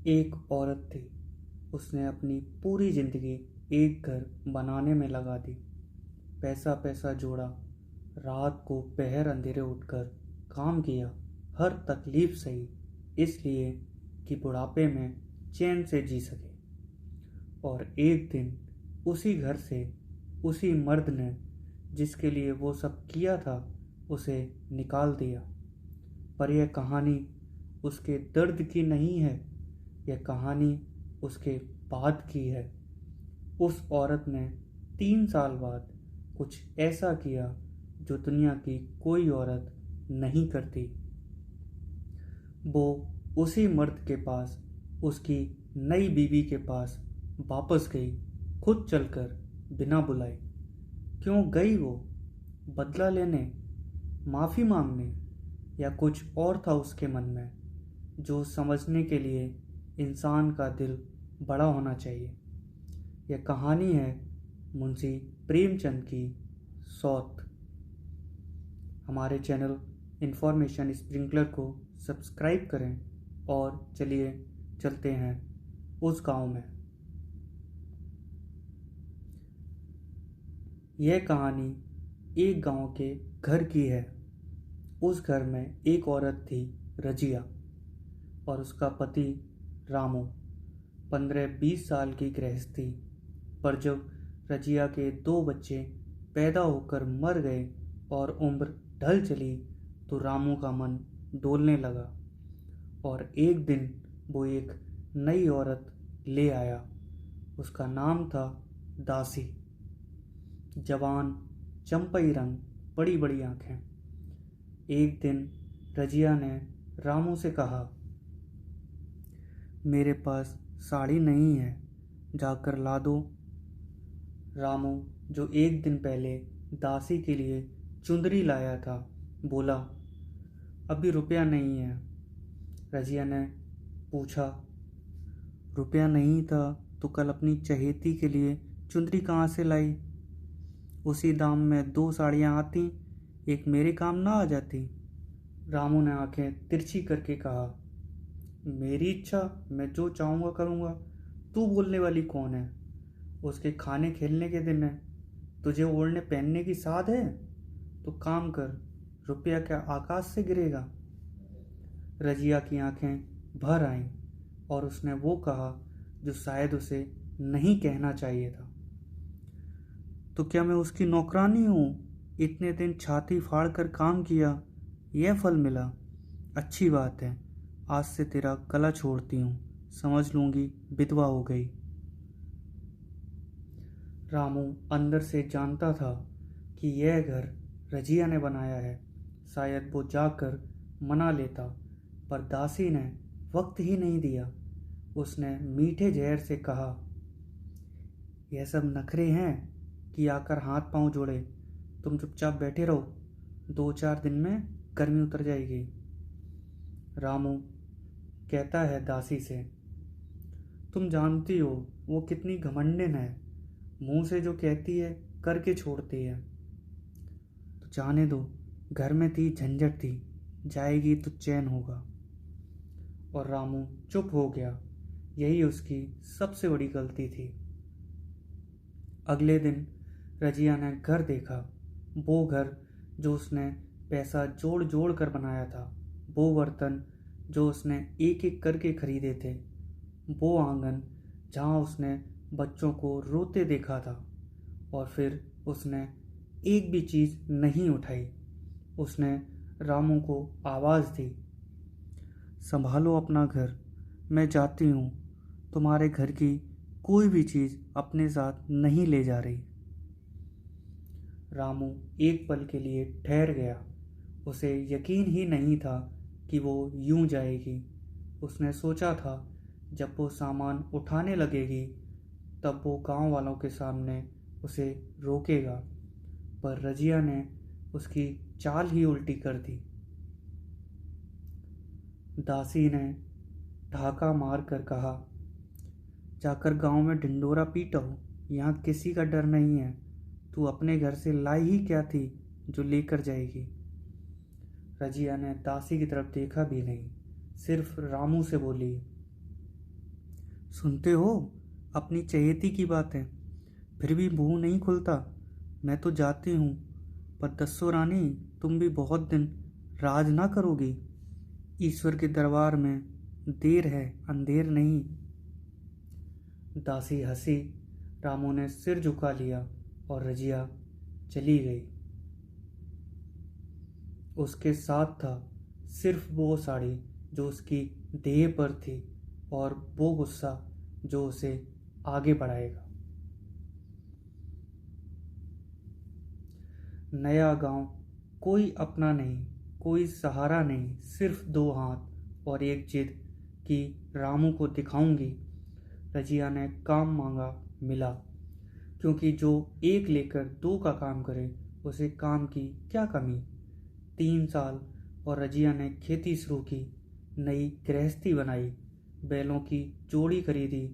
एक औरत थी। उसने अपनी पूरी जिंदगी एक घर बनाने में लगा दी। पैसा पैसा जोड़ा, रात को पहर अंधेरे उठकर काम किया, हर तकलीफ सही, इसलिए कि बुढ़ापे में चैन से जी सके। और एक दिन उसी घर से उसी मर्द ने, जिसके लिए वो सब किया था, उसे निकाल दिया। पर यह कहानी उसके दर्द की नहीं है, यह कहानी उसके बाद की है। उस औरत ने 3 साल बाद कुछ ऐसा किया जो दुनिया की कोई औरत नहीं करती। वो उसी मर्द के पास, उसकी नई बीवी के पास वापस गई, खुद चलकर, बिना बुलाए। क्यों गई वो? बदला लेने, माफ़ी मांगने, या कुछ और था उसके मन में जो समझने के लिए इंसान का दिल बड़ा होना चाहिए। यह कहानी है मुंशी प्रेमचंद की सौत। हमारे चैनल इन्फॉर्मेशन स्प्रिंकलर को सब्सक्राइब करें और चलिए चलते हैं उस गांव में। यह कहानी एक गांव के घर की है। उस घर में एक औरत थी, रजिया, और उसका पति रामू। 15-20 साल की गृहस्थी। पर जब रजिया के 2 बच्चे पैदा होकर मर गए और उम्र ढल चली, तो रामू का मन डोलने लगा और एक दिन वो एक नई औरत ले आया। उसका नाम था दासी। जवान, चंपई रंग, बड़ी बड़ी आंखें। एक दिन रजिया ने रामू से कहा, मेरे पास साड़ी नहीं है, जाकर ला दो। रामू, जो एक दिन पहले दासी के लिए चुंदरी लाया था, बोला, अभी रुपया नहीं है। रजिया ने पूछा, रुपया नहीं था तो कल अपनी चहेती के लिए चुंदरी कहाँ से लाई? उसी दाम में 2 साड़ियाँ आती, एक मेरे काम ना आ जाती? रामू ने आंखें तिरछी करके कहा, मेरी इच्छा, मैं जो चाहूँगा करूँगा, तू बोलने वाली कौन है? उसके खाने खेलने के दिन है, तुझे ओढ़ने पहनने की साध है? तो काम कर, रुपया क्या आकाश से गिरेगा? रजिया की आंखें भर आईं और उसने वो कहा जो शायद उसे नहीं कहना चाहिए था, तो क्या मैं उसकी नौकरानी हूँ? इतने दिन छाती फाड़ कर काम किया, यह फल मिला। अच्छी बात है, आज से तेरा गला छोड़ती हूँ, समझ लूँगी विधवा हो गई। रामू अंदर से जानता था कि यह घर रजिया ने बनाया है। शायद वो जाकर मना लेता, पर दासी ने वक्त ही नहीं दिया। उसने मीठे जहर से कहा, यह सब नखरे हैं कि आकर हाथ पांव जोड़े? तुम चुपचाप बैठे रहो, 2-4 दिन में गर्मी उतर जाएगी। रामू कहता है दासी से, तुम जानती हो वो कितनी घमंडिन है, मुंह से जो कहती है करके छोड़ती है। तो जाने दो, घर में थी झंझट थी, जाएगी तो चैन होगा। और रामू चुप हो गया। यही उसकी सबसे बड़ी गलती थी। अगले दिन रजिया ने घर देखा, वो घर जो उसने पैसा जोड़ जोड़ कर बनाया था, वो बर्तन जो उसने एक एक करके खरीदे थे, वो आंगन जहाँ उसने बच्चों को रोते देखा था, और फिर उसने एक भी चीज़ नहीं उठाई। उसने रामू को आवाज़ दी, संभालो अपना घर, मैं जाती हूँ, तुम्हारे घर की कोई भी चीज़ अपने साथ नहीं ले जा रही। रामू एक पल के लिए ठहर गया। उसे यकीन ही नहीं था कि वो यूं जाएगी। उसने सोचा था जब वो सामान उठाने लगेगी तब वो गांव वालों के सामने उसे रोकेगा, पर रजिया ने उसकी चाल ही उल्टी कर दी। दासी ने ढाका मार कर कहा, जाकर गांव में ढिंडोरा पीटो, यहाँ किसी का डर नहीं है। तू अपने घर से लाई ही क्या थी जो लेकर जाएगी? रजिया ने दासी की तरफ देखा भी नहीं, सिर्फ रामू से बोली, सुनते हो, अपनी चहेती की बातें, फिर भी मुंह नहीं खुलता। मैं तो जाती हूँ, पर दस्सो रानी, तुम भी बहुत दिन राज ना करोगी। ईश्वर के दरबार में देर है, अंधेर नहीं। दासी हंसी। रामू ने सिर झुका लिया और रजिया चली गई। उसके साथ था सिर्फ वो साड़ी जो उसकी देह पर थी और वो गुस्सा जो उसे आगे बढ़ाएगा। नया गांव, कोई अपना नहीं, कोई सहारा नहीं, सिर्फ दो हाथ और एक जिद कि रामू को दिखाऊंगी। रजिया ने काम मांगा, मिला, क्योंकि जो एक लेकर दो का काम करे उसे काम की क्या कमी। 3 साल और रजिया ने खेती शुरू की, नई गृहस्थी बनाई, बैलों की जोड़ी खरीदी।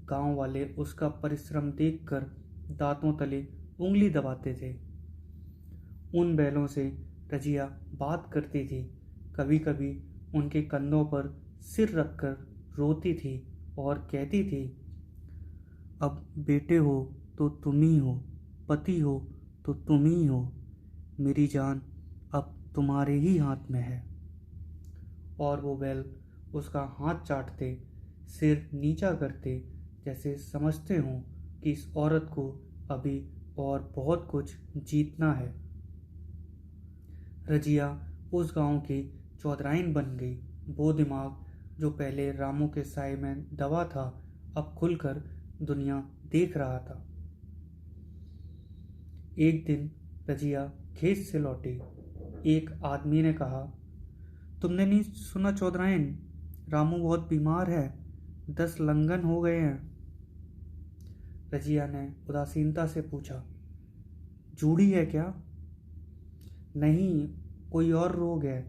गांव वाले उसका परिश्रम देखकर दांतों तले उंगली दबाते थे। उन बैलों से रजिया बात करती थी, कभी कभी उनके कंधों पर सिर रखकर रोती थी और कहती थी, अब बेटे हो तो तुम ही हो, पति हो तो तुम ही हो, मेरी जान अब तुम्हारे ही हाथ में है। और वो बैल उसका हाथ चाटते, सिर नीचा करते, जैसे समझते हों कि इस औरत को अभी और बहुत कुछ जीतना है। रजिया उस गांव की चौधराइन बन गई। वो दिमाग जो पहले रामू के साए में दबा था, अब खुलकर दुनिया देख रहा था। एक दिन रजिया खेत से लौटी। एक आदमी ने कहा, तुमने नहीं सुना चौधराइन, रामू बहुत बीमार है, 10 लंगन हो गए हैं। रजिया ने उदासीनता से पूछा, जूड़ी है क्या? नहीं, कोई और रोग है।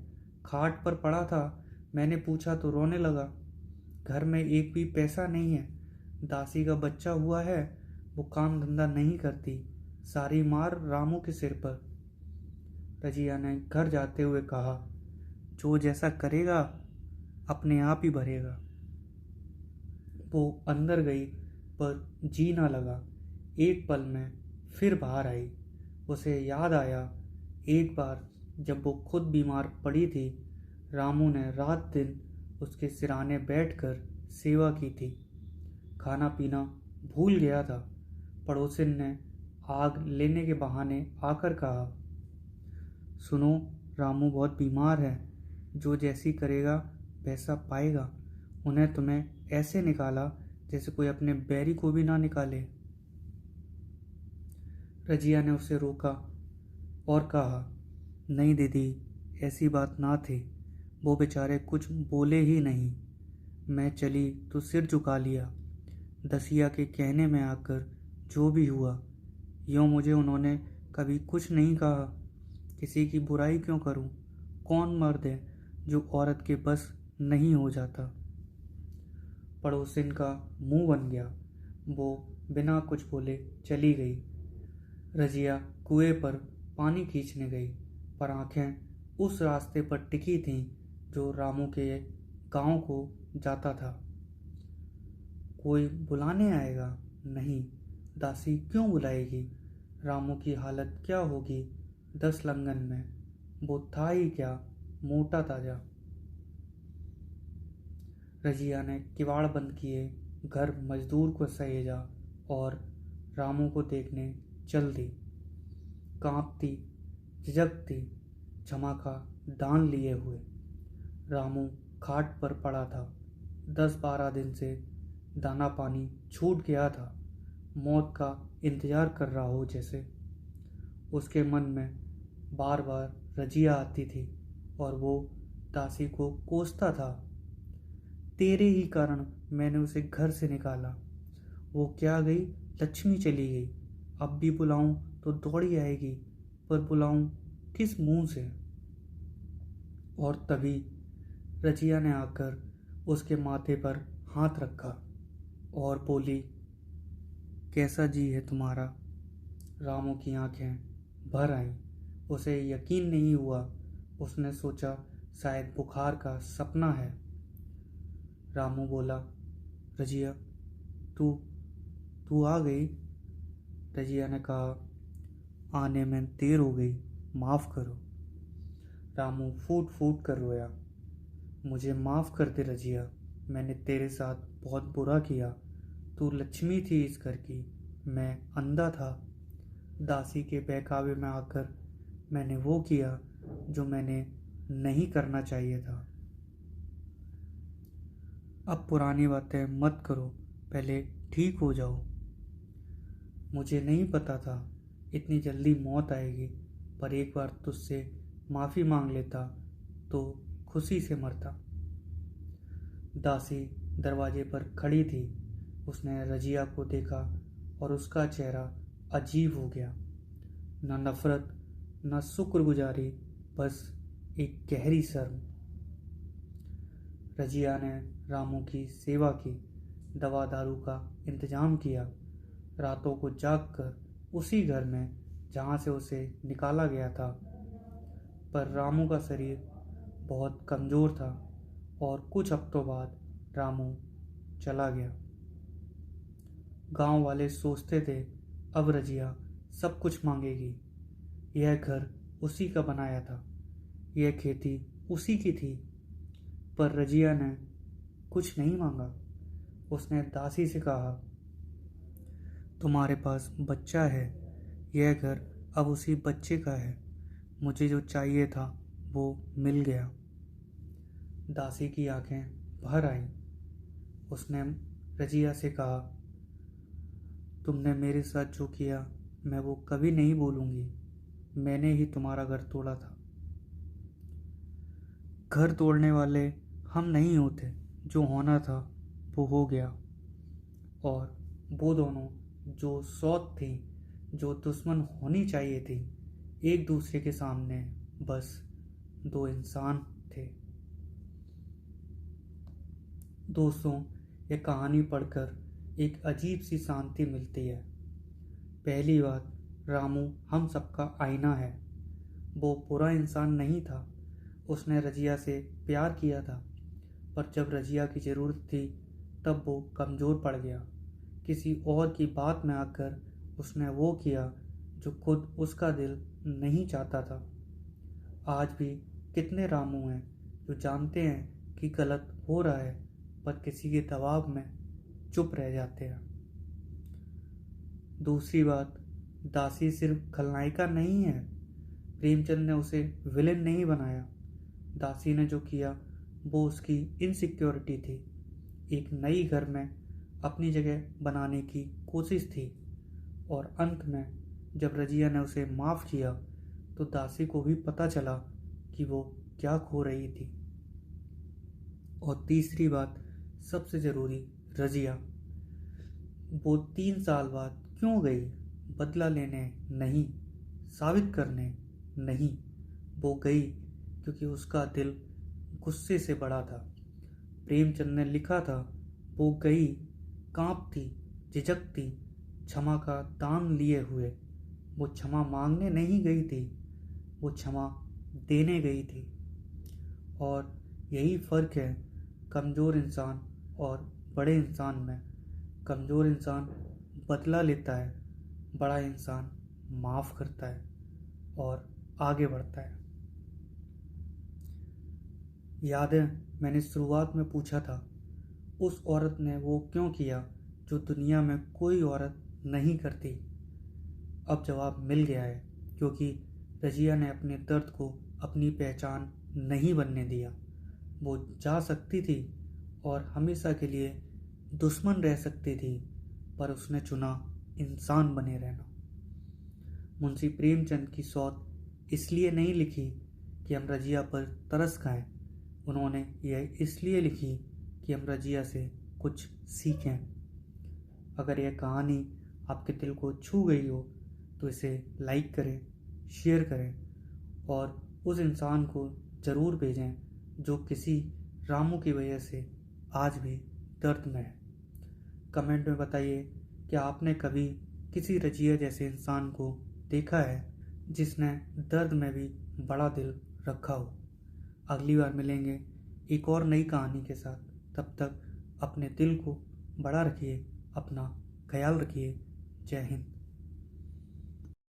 खाट पर पड़ा था, मैंने पूछा तो रोने लगा। घर में एक भी पैसा नहीं है। दासी का बच्चा हुआ है, वो काम धंधा नहीं करती, सारी मार रामू के सिर पर। रजिया ने घर जाते हुए कहा, जो जैसा करेगा अपने आप ही भरेगा। वो अंदर गई पर जी ना लगा। एक पल में फिर बाहर आई। उसे याद आया, एक बार जब वो खुद बीमार पड़ी थी, रामू ने रात दिन उसके सिराने बैठकर सेवा की थी। खाना पीना भूल गया था। पड़ोसिन ने आग लेने के बहाने आकर कहा, सुनो, रामू बहुत बीमार है, जो जैसी करेगा वैसा पाएगा। उन्हें तुम्हें ऐसे निकाला जैसे कोई अपने बैरी को भी ना निकाले। रजिया ने उसे रोका और कहा, नहीं दीदी, ऐसी बात ना थी, वो बेचारे कुछ बोले ही नहीं। मैं चली तो सिर झुका लिया। दसिया के कहने में आकर जो भी हुआ, यूँ मुझे उन्होंने कभी कुछ नहीं कहा। किसी की बुराई क्यों करूं? कौन मर्द है जो औरत के बस नहीं हो जाता? पड़ोसिन का मुंह बन गया। वो बिना कुछ बोले चली गई। रजिया कुएं पर पानी खींचने गई, पर आंखें उस रास्ते पर टिकी थीं जो रामू के गांव को जाता था। कोई बुलाने आएगा? नहीं, दासी क्यों बुलाएगी? रामू की हालत क्या होगी 10 लंगन में? वो था ही क्या, मोटा ताजा। रजिया ने किवाड़ बंद किए, घर मजदूर को सहेजा और रामू को देखने चल दी। कांपती, झिझकती, क्षमा का दान लिए हुए रामू खाट पर पड़ा था। 10-12 दिन से दाना पानी छूट गया था। मौत का इंतजार कर रहा हो जैसे। उसके मन में बार बार रजिया आती थी और वो दासी को कोसता था, तेरे ही कारण मैंने उसे घर से निकाला। वो क्या गई, लक्ष्मी चली गई। अब भी बुलाऊं तो दौड़ी आएगी, पर बुलाऊं किस मुंह से? और तभी रजिया ने आकर उसके माथे पर हाथ रखा और बोली, कैसा जी है तुम्हारा? रामू की आंखें भर आईं। उसे यकीन नहीं हुआ। उसने सोचा शायद बुखार का सपना है। रामू बोला, रजिया, तू तू आ गई। रजिया ने कहा, आने में देर हो गई, माफ़ करो। रामू फूट फूट कर रोया। मुझे माफ़ कर दे रजिया, मैंने तेरे साथ बहुत बुरा किया। तू लक्ष्मी थी इस घर की, मैं अंधा था। दासी के बहकावे में आकर मैंने वो किया जो मैंने नहीं करना चाहिए था। अब पुरानी बातें मत करो, पहले ठीक हो जाओ। मुझे नहीं पता था इतनी जल्दी मौत आएगी, पर एक बार तुझसे माफ़ी मांग लेता तो खुशी से मरता। दासी दरवाजे पर खड़ी थी। उसने रजिया को देखा और उसका चेहरा अजीब हो गया। न नफरत, न शुक्रगुजारी, बस एक गहरी शर्म। रजिया ने रामू की सेवा की, दवा दारू का इंतजाम किया, रातों को जागकर उसी घर में जहाँ से उसे निकाला गया था। पर रामू का शरीर बहुत कमज़ोर था और कुछ हफ्तों बाद रामू चला गया। गांव वाले सोचते थे अब रजिया सब कुछ मांगेगी। यह घर उसी का बनाया था, यह खेती उसी की थी। पर रजिया ने कुछ नहीं मांगा। उसने दासी से कहा, तुम्हारे पास बच्चा है, यह घर अब उसी बच्चे का है। मुझे जो चाहिए था वो मिल गया। दासी की आंखें भर आईं। उसने रजिया से कहा, तुमने मेरे साथ जो किया मैं वो कभी नहीं भूलूंगी। मैंने ही तुम्हारा घर तोड़ा था। घर तोड़ने वाले हम नहीं होते, जो होना था वो हो गया। और वो दोनों जो सौत थी, जो दुश्मन होनी चाहिए थी, एक दूसरे के सामने बस दो इंसान थे। दोस्तों, यह कहानी पढ़कर एक अजीब सी शांति मिलती है। पहली बात, रामू हम सबका आईना है। वो बुरा इंसान नहीं था। उसने रजिया से प्यार किया था, पर जब रजिया की ज़रूरत थी तब वो कमज़ोर पड़ गया। किसी और की बात में आकर उसने वो किया जो खुद उसका दिल नहीं चाहता था। आज भी कितने रामू हैं जो जानते हैं कि गलत हो रहा है, पर किसी के दबाव में चुप रह जाते हैं। दूसरी बात, दासी सिर्फ खलनायिका नहीं है। प्रेमचंद ने उसे विलेन नहीं बनाया। दासी ने जो किया वो उसकी इनसिक्योरिटी थी, एक नई घर में अपनी जगह बनाने की कोशिश थी। और अंत में जब रजिया ने उसे माफ़ किया तो दासी को भी पता चला कि वो क्या खो रही थी। और तीसरी बात, सबसे ज़रूरी, रजिया वो 3 साल बाद क्यों गई? बदला लेने नहीं, साबित करने नहीं, वो गई क्योंकि उसका दिल गुस्से से बड़ा था। प्रेमचंद ने लिखा था, वो गई कांपती, झिझकती, क्षमा का दान लिए हुए। वो क्षमा मांगने नहीं गई थी, वो क्षमा देने गई थी। और यही फ़र्क है कमज़ोर इंसान और बड़े इंसान में। कमज़ोर इंसान बदला लेता है, बड़ा इंसान माफ़ करता है और आगे बढ़ता है। याद है मैंने शुरुआत में पूछा था, उस औरत ने वो क्यों किया जो दुनिया में कोई औरत नहीं करती। अब जवाब मिल गया है, क्योंकि रजिया ने अपने दर्द को अपनी पहचान नहीं बनने दिया। वो जा सकती थी और हमेशा के लिए दुश्मन रह सकती थी, पर उसने चुना इंसान बने रहना। मुंशी प्रेमचंद की सौत इसलिए नहीं लिखी कि हम रजिया पर तरस खाएं। उन्होंने यह इसलिए लिखी कि हम रजिया से कुछ सीखें। अगर यह कहानी आपके दिल को छू गई हो तो इसे लाइक करें, शेयर करें और उस इंसान को ज़रूर भेजें जो किसी रामू की वजह से आज भी दर्द में है। कमेंट में बताइए कि आपने कभी किसी रजिया जैसे इंसान को देखा है जिसने दर्द में भी बड़ा दिल रखा हो। अगली बार मिलेंगे एक और नई कहानी के साथ। तब तक अपने दिल को बड़ा रखिए, अपना ख्याल रखिए। जय हिंद।